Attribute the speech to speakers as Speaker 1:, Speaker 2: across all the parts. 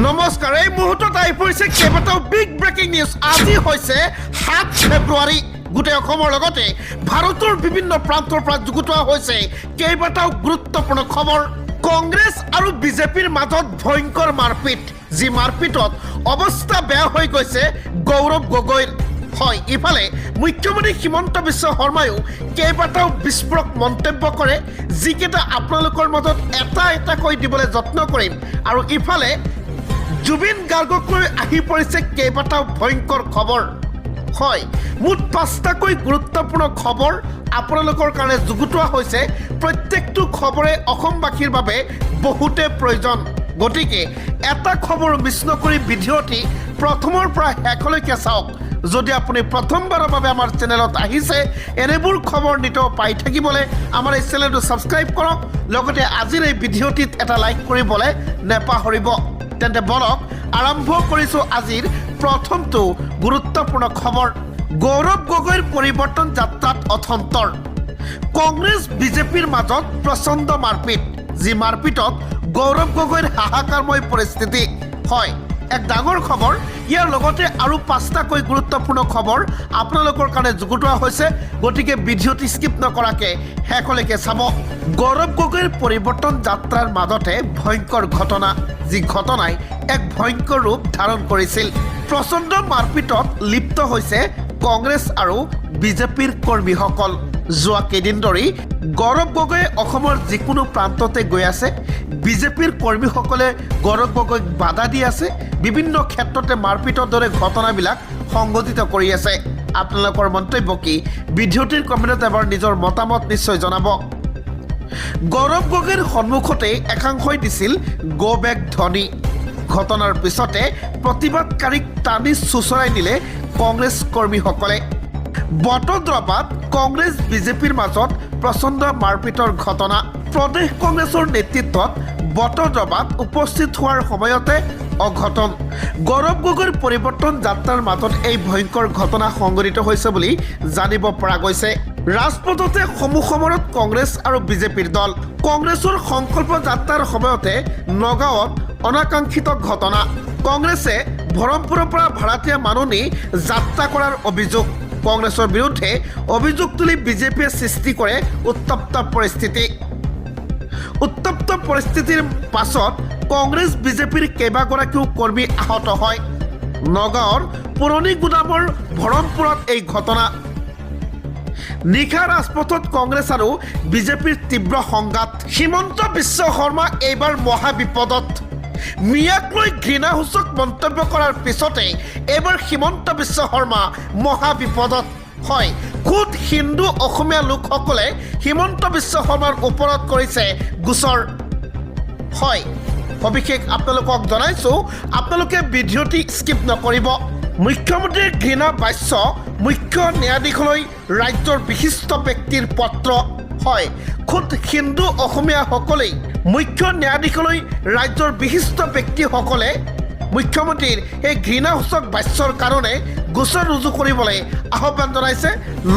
Speaker 1: নমস্কাৰ এই মুহূৰ্তত আহি পৰিছে কেইবাটাও বিগ ব্ৰেকিং নিউজ আজি হৈছে 7 ফেব্ৰুৱাৰী গোটেই অসমৰ লগতে ভাৰতৰ বিভিন্ন প্ৰান্তৰ পৰা যুগুতোৱা হৈছে কেইবাটাও গুৰুত্বপূৰ্ণ খবৰ কংগ্ৰেছ আৰু বিজেপিৰ মাজত ভয়ংকৰ মাৰপিট যি মাৰপিটত অৱস্থা বেয়া হৈ গৈছে গৌৰৱ গগৈৰ হয় ইফালে মুখ্যমন্ত্ৰী হিমন্ত বিশ্ব শৰ্মায়ো কেইবাটাও বিস্ফোৰক মন্তব্য কৰে যিকেইটা আপোনালোকৰ মাজত এটা কৈ দিবলৈ যত্ন কৰিম আৰু ইফালে জুবিন গাৰ্গক লৈ আহি পৰিছে কেইবাটাও ভয়ংকৰ খবৰ হয় মুঠ 5টাকৈ গুৰুত্বপূৰ্ণ খবৰ আপোনালোকৰ কাৰণে যুগুতোৱা হৈছে প্ৰত্যেকটো খবৰে অসমবাসীৰ বাবে বহুতে প্ৰয়োজন গতিকে এটা খবৰ মিছ নকৰি ভিডিঅ'টি প্ৰথমৰ পৰা শেষলৈকে চাওক যদি আপুনি প্ৰথমবাৰৰ বাবে আমাৰ চেনেলত আহিছে এনেবোৰ খবৰ নিতৌ পাই থাকিবলৈ আমাৰ এই চেনেলটো ছাবস্ক্ৰাইব কৰক লগতে আজিৰ এই ভিডিঅ'টিত এটা লাইক কৰিবলৈ নেপাহৰিব তেন্তে বলক আৰম্ভ কৰিছো আজিৰ প্ৰথমটো গুৰুত্বপূৰ্ণ খবৰ গৌৰৱ গগৈৰ পৰিৱৰ্তন যাত্ৰাত অথন্তৰ কংগ্ৰেছ বিজেপিৰ মাজত প্ৰচণ্ড মাৰপিট যি মাৰপিটত গৌৰৱ গগৈৰ হাহাকাৰময় পৰিস্থিতি হয় এক ডাঙৰ খবৰ ইয়াৰ লগতে আৰু 5টাকৈ গুৰুত্বপূৰ্ণ খবৰ আপোনালোকৰ কাৰণে যুগুতোৱা হৈছে গতিকে ভিডিঅ'টি স্কিপ নকৰাকৈ শেষলৈকে চাব গৌৰৱ গগৈৰ পৰিৱৰ্তন যাত্ৰাৰ মাজতে ভয়ংকৰ ঘটনা যি ঘটনাই এক ভয়ংকৰ ৰূপ ধাৰণ কৰিছিল প্ৰচণ্ড মাৰপিটত লিপ্ত হৈছে কংগ্ৰেছ আৰু বিজেপিৰ কৰ্মীসকল যোৱা কেইদিন ধৰি গৌৰৱ গগৈয়ে অসমৰ যিকোনো প্ৰান্ততে গৈ আছে বিজেপিৰ কৰ্মীসকলে গৌৰৱ গগৈক বাধা দি আছে বিভিন্ন ক্ষেত্ৰতে মাৰপিটৰ দৰে ঘটনাবিলাক সংঘটিত কৰি আছে আপোনালোকৰ মন্তব্য কি ভিডিঅ'টিৰ কমেণ্টত এবাৰ নিজৰ মতামত নিশ্চয় জনাব গৌৰৱ গগৈৰ সন্মুখতে একাংশই দিছিল গো বেক ধ্বনি ঘটনাৰ পিছতে প্ৰতিবাদকাৰীক টানি চুচৰাই নিলে কংগ্ৰেছ কৰ্মীসকলে বটদ্ৰৱাত কংগ্ৰেছ বিজেপিৰ মাজত প্ৰচণ্ড মাৰপিটৰ ঘটনা প্ৰদেশ কংগ্ৰেছৰ নেতৃত্বত বটদ্ৰৱাত উপস্থিত হোৱাৰ সময়তে অঘটন গৌৰৱ গগৈৰ পৰিৱৰ্তন যাত্ৰাৰ মাজত এই ভয়ংকৰ ঘটনা সংঘটিত হৈছে বুলি জানিব পৰা গৈছে ৰাজপথতে সমুসমৰত কংগ্ৰেছ আৰু বিজেপিৰ দল কংগ্ৰেছৰ সংকল্প যাত্ৰাৰ সময়তে নগাঁৱত অনাকাংক্ষিত ঘটনা কংগ্ৰেছে বহৰমপুৰৰ পৰা ভাড়াতীয়া মানুহ নি যাত্ৰা কৰাৰ অভিযোগ কংগ্ৰেছৰ বিৰুদ্ধে অভিযোগ তুলি বিজেপিয়ে সৃষ্টি কৰে উত্তপ্ত পৰিস্থিতিৰ পাছত কংগ্ৰেছ বিজেপিৰ কেইবাগৰাকীও কৰ্মী আহত হয় নগাঁৱৰ পুৰণি গুদামৰ বহৰমপুৰত এই ঘটনা নিশা ৰাজপথত কংগ্ৰেছ আৰু বিজেপিৰ তীব্ৰ সংঘাত হিমন্ত বিশ্ব শৰ্মা এইবাৰ মহাবিপদত মিয়াক লৈ ঘৃণাসূচক মন্তব্য কৰাৰ পিছতে এইবাৰ হিমন্ত বিশ্ব শৰ্মা মহাবিপদত হয় খুদ হিন্দু অসমীয়া লোকসকলে হিমন্ত বিশ্ব শৰ্মাৰ ওপৰত কৰিছে গোচৰ হয় সবিশেষ আপোনালোকক জনাইছো আপোনালোকে ভিডিঅ'টি স্কিপ নকৰিব মুখ্যমন্ত্ৰীৰ ঘৃণা বাক্য মুখ্য ন্যায়াধীশলৈ ৰাজ্যৰ বিশিষ্ট ব্যক্তিৰ পত্ৰ হয় খুদ হিন্দু অসমীয়াসকলেই মুখ্য ন্যায়াধীশলৈ ৰাজ্যৰ বিশিষ্ট ব্যক্তিসকলে মুখ্যমন্ত্ৰীৰ এই ঘৃণাসূচক বাক্যৰ কাৰণে গোচৰ ৰুজু কৰিবলৈ আহ্বান জনাইছে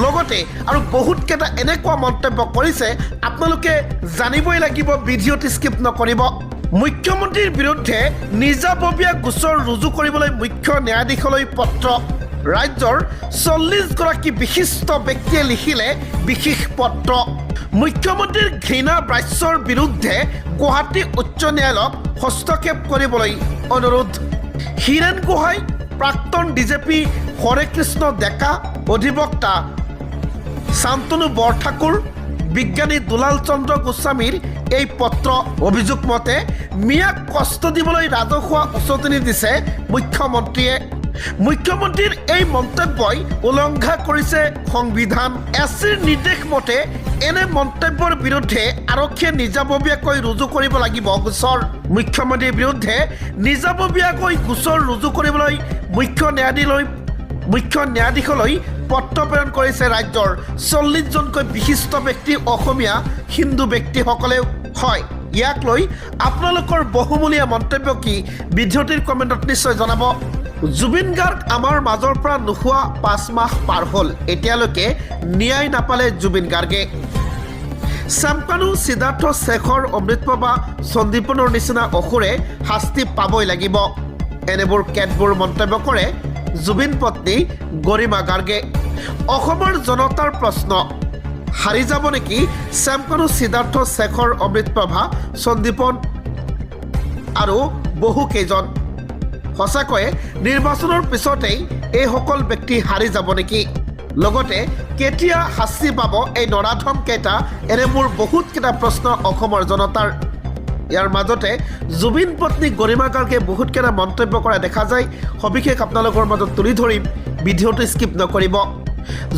Speaker 1: লগতে আৰু বহুতকেইটা এনেকুৱা মন্তব্য কৰিছে আপোনালোকে জানিবই লাগিব ভিডিঅ'টি স্কিপ নকৰিব মুখ্যমন্ত্ৰীৰ বিৰুদ্ধে নিজাববীয়া গোচৰ ৰুজু কৰিবলৈ মুখ্য ন্যায়াধীশলৈ পত্ৰ ৰাজ্যৰ 40গৰাকী বিশিষ্ট ব্যক্তিয়ে লিখিলে বিশেষ পত্ৰ মুখ্যমন্ত্ৰীৰ ঘৃণা বাক্যৰ বিৰুদ্ধে গুৱাহাটী উচ্চ ন্যায়ালয়ক হস্তক্ষেপ কৰিবলৈ অনুৰোধ হীৰেণ গোহাঁই প্ৰাক্তন ডিজিপি হৰে কৃষ্ণ ডেকা অধিবক্তা শান্তনু বৰঠাকুৰ বিজ্ঞানী দুলাল চন্দ্ৰ গোস্বামীৰ এই পত্ৰ অভিযোগ মতে মিয়াক কষ্ট দিবলৈ ৰাজহুৱা উচতনি দিছে মুখ্যমন্ত্ৰীৰ এই মন্তব্যই উলংঘা কৰিছে সংবিধান এছচিৰ নিৰ্দেশ মতে এনে মন্তব্যৰ বিৰুদ্ধে আৰক্ষীয়ে নিজাববীয়াকৈ ৰুজু কৰিব লাগিব গোচৰ মুখ্যমন্ত্ৰীৰ বিৰুদ্ধে নিজাববীয়াকৈ গোচৰ ৰুজু কৰিবলৈ মুখ্য ন্যায়াধীশলৈ পত্ৰ প্ৰেৰণ কৰিছে ৰাজ্যৰ 40জনকৈ বিশিষ্ট ব্যক্তি অসমীয়া হিন্দু ব্যক্তিসকলেও হয় ইয়াক লৈ আপোনালোকৰ বহুমূলীয়া মন্তব্য কি ভিডিঅ'টিৰ কমেণ্টত নিশ্চয় জনাব জুবিন গাৰ্গ আমাৰ মাজৰ পৰা নোহোৱা 5 মাহ পাৰ হ'ল এতিয়ালৈকে ন্যায় নাপালে জুবিন গাৰ্গে শান্তনু সিদ্ধাৰ্থ শেখৰ অমৃতপ্ৰভা বা সন্দীপনৰ নিচিনা অসুৰে শাস্তি পাবই লাগিব এনেবোৰ কেতবোৰ মন্তব্য কৰে জুবিন পত্নী গৰিমা গাৰ্গে অসমৰ জনতাৰ প্ৰশ্ন হাৰি যাব নেকি শান্তনু সিদ্ধাৰ্থ শেখৰ অমৃতপ্ৰভা সন্দীপন আৰু বহু কেইজন সঁচাকৈয়ে নিৰ্বাচনৰ পিছতেই এই সকল ব্যক্তি হাৰি যাব নেকি লগতে কেতিয়া শাস্তি পাব এই নৰাধম কেইটা এনে মোৰ বহুত কেইটা প্ৰশ্ন অসমৰ জনতাৰ ইয়াৰ মাজতে জুবিন পত্নী গৰিমা গাৰ্গে বহুত কেইটা মন্তব্য কৰা দেখা যায় সবিশেষ আপোনালোকৰ মাজত তুলি ধৰিম ভিডিঅ'টো স্কিপ নকৰিব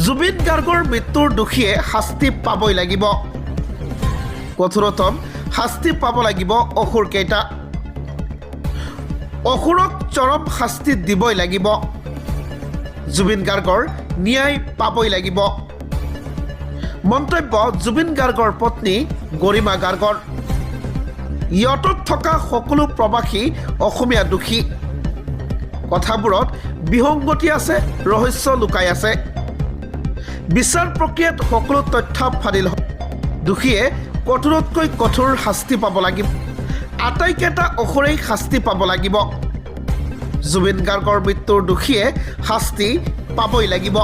Speaker 1: জুবিন গাৰ্গৰ মৃত্যুৰ দোষীয়ে শাস্তি পাবই লাগিব কঠোৰতম শাস্তি পাব লাগিব অসুৰ কেইটা অসুৰক চৰম শাস্তি দিবই লাগিব জুবিন গাৰ্গৰ ন্যায় পাবই লাগিব মন্তব্য জুবিন গাৰ্গৰ পত্নী গৰিমা গাৰ্গৰ ইয়টত থকা সকলো প্ৰবাসী অসমীয়া দোষী কথাবোৰত বিসংগতি আছে ৰহস্য লুকাই আছে বিচাৰ প্ৰক্ৰিয়াত সকলো তথ্য ফাদিল দোষীয়ে কঠোৰতকৈ কঠোৰ শাস্তি পাব লাগিব আটাইকেইটা অসুৰেই শাস্তি পাব লাগিব জুবিন গাৰ্গৰ মৃত্যুৰ দোষীয়ে শাস্তি পাবই লাগিব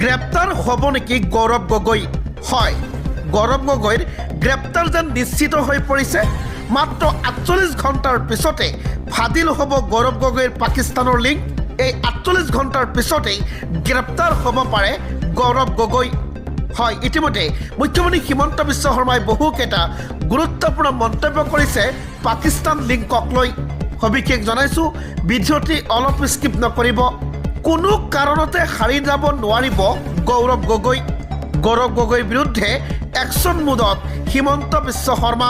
Speaker 1: গ্ৰেপ্তাৰ হ'ব নেকি গৌৰৱ গগৈ হয় গৌৰৱ গগৈৰ গ্ৰেপ্তাৰ যেন নিশ্চিত হৈ পৰিছে মাত্ৰ 48 ঘণ্টাৰ পিছতে ফাদিল হ'ব গৌৰৱ গগৈৰ পাকিস্তানৰ লিংক এই 48 ঘণ্টাৰ পিছতেই গ্ৰেপ্তাৰ হ'ব পাৰে গৌৰৱ গগৈ হয় ইতিমধ্যে মুখ্যমন্ত্ৰী হিমন্ত বিশ্ব শৰ্মাই বহুকেইটা গুৰুত্বপূৰ্ণ মন্তব্য কৰিছে পাকিস্তান লিংকক লৈ সবিশেষ জনাইছো ভিডিঅ'টি অলপ স্কিপ নকৰিব কোনো কাৰণতে হাৰি যাব নোৱাৰিব গৌৰৱ গগৈৰ বিৰুদ্ধে একশ্যন মুডত হিমন্ত বিশ্ব শৰ্মা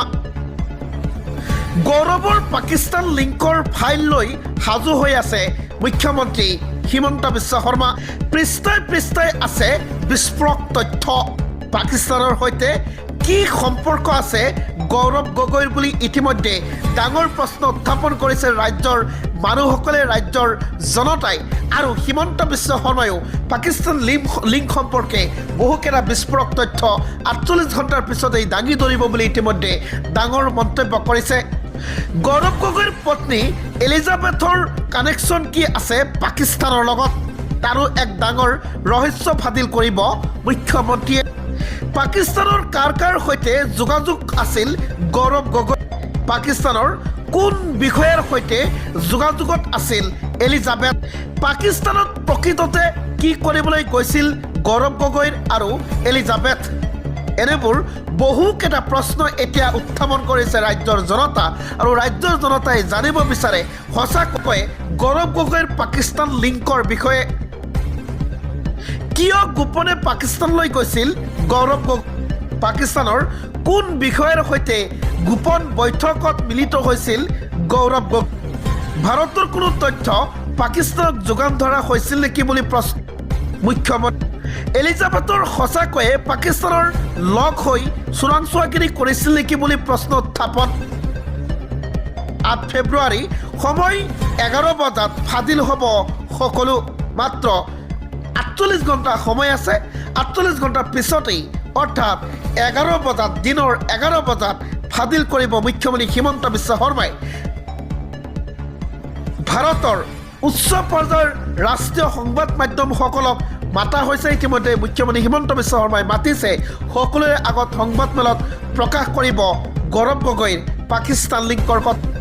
Speaker 1: গৌৰৱৰ পাকিস্তান লিংকৰ ফাইল লৈ সাজু হৈ আছে মুখ্যমন্ত্ৰী হিমন্ত বিশ্ব শৰ্মা পৃষ্ঠাই আছে বিস্ফোৰক তথ্য পাকিস্তানৰ সৈতে কি সম্পৰ্ক আছে গৌৰৱ গগৈৰ বুলি ইতিমধ্যে ডাঙৰ প্ৰশ্ন উত্থাপন কৰিছে ৰাজ্যৰ মানুহসকলে ৰাজ্যৰ জনতাই আৰু হিমন্ত বিশ্ব শৰ্মায়ো পাকিস্তান লিংক সম্পৰ্কে বহুকেইটা বিস্ফোৰক তথ্য 48 ঘণ্টাৰ পিছতেই দাঙি ধৰিব বুলি ইতিমধ্যে ডাঙৰ মন্তব্য কৰিছে গৌৰৱ গগৈৰ পত্নী এলিজাবেথৰ কানেকশ্যন কি আছে পাকিস্তানৰ লগত তাৰো এক ডাঙৰ ৰহস্য ফাদিল কৰিব মুখ্যমন্ত্ৰীয়ে পাকিস্তানৰ কাৰ সৈতে যোগাযোগ আছিল গৌৰৱ গগৈ পাকিস্তানৰ কোন বিষয়ৰ সৈতে যোগাযোগত আছিল এলিজাবেথ পাকিস্তানত প্ৰকৃততে কি কৰিবলৈ গৈছিল গৌৰৱ গগৈৰ আৰু এলিজাবেথ এনেবোৰ বহুকেইটা প্ৰশ্ন এতিয়া উত্থাপন কৰিছে ৰাজ্যৰ জনতা আৰু ৰাজ্যৰ জনতাই জানিব বিচাৰে সঁচাকৈ গৌৰৱ গগৈৰ পাকিস্তান লিংকৰ বিষয়ে কিয় গোপনে পাকিস্তানলৈ গৈছিল গৌৰৱ গগৈ পাকিস্তানৰ কোন বিষয়ৰ সৈতে গোপন বৈঠকত মিলিত হৈছিল গৌৰৱ গগৈ ভাৰতৰ কোনো তথ্য পাকিস্তানক যোগান ধৰা হৈছিল নেকি বুলি প্ৰশ্ন মুখ্যমন্ত্ৰী এলিজাবেথৰ সঁচাকৈয়ে পাকিস্তানৰ লগ হৈ চোৰাংচোৱাগিৰি কৰিছিল নেকি বুলি প্ৰশ্ন উত্থাপন 8 ফেব্ৰুৱাৰী সময় 11 বজাত ফাদিল হ'ব সকলো মাত্ৰ 48 ঘণ্টা সময় আছে 48 ঘণ্টাৰ পিছতেই অৰ্থাৎ 11 বজাত দিনৰ 11 বজাত ফাদিল কৰিব মুখ্যমন্ত্ৰী হিমন্ত বিশ্ব শৰ্মাই ভাৰতৰ উচ্চ পৰ্যায়ৰ ৰাষ্ট্ৰীয় সংবাদ মাধ্যমসকলক মাতা হৈছে ইতিমধ্যে মুখ্যমন্ত্ৰী হিমন্ত বিশ্ব শৰ্মাই মাতিছে সকলোৰে আগত সংবাদমেলত প্ৰকাশ কৰিব গৌৰৱ গগৈৰ পাকিস্তান লিংকৰ কথা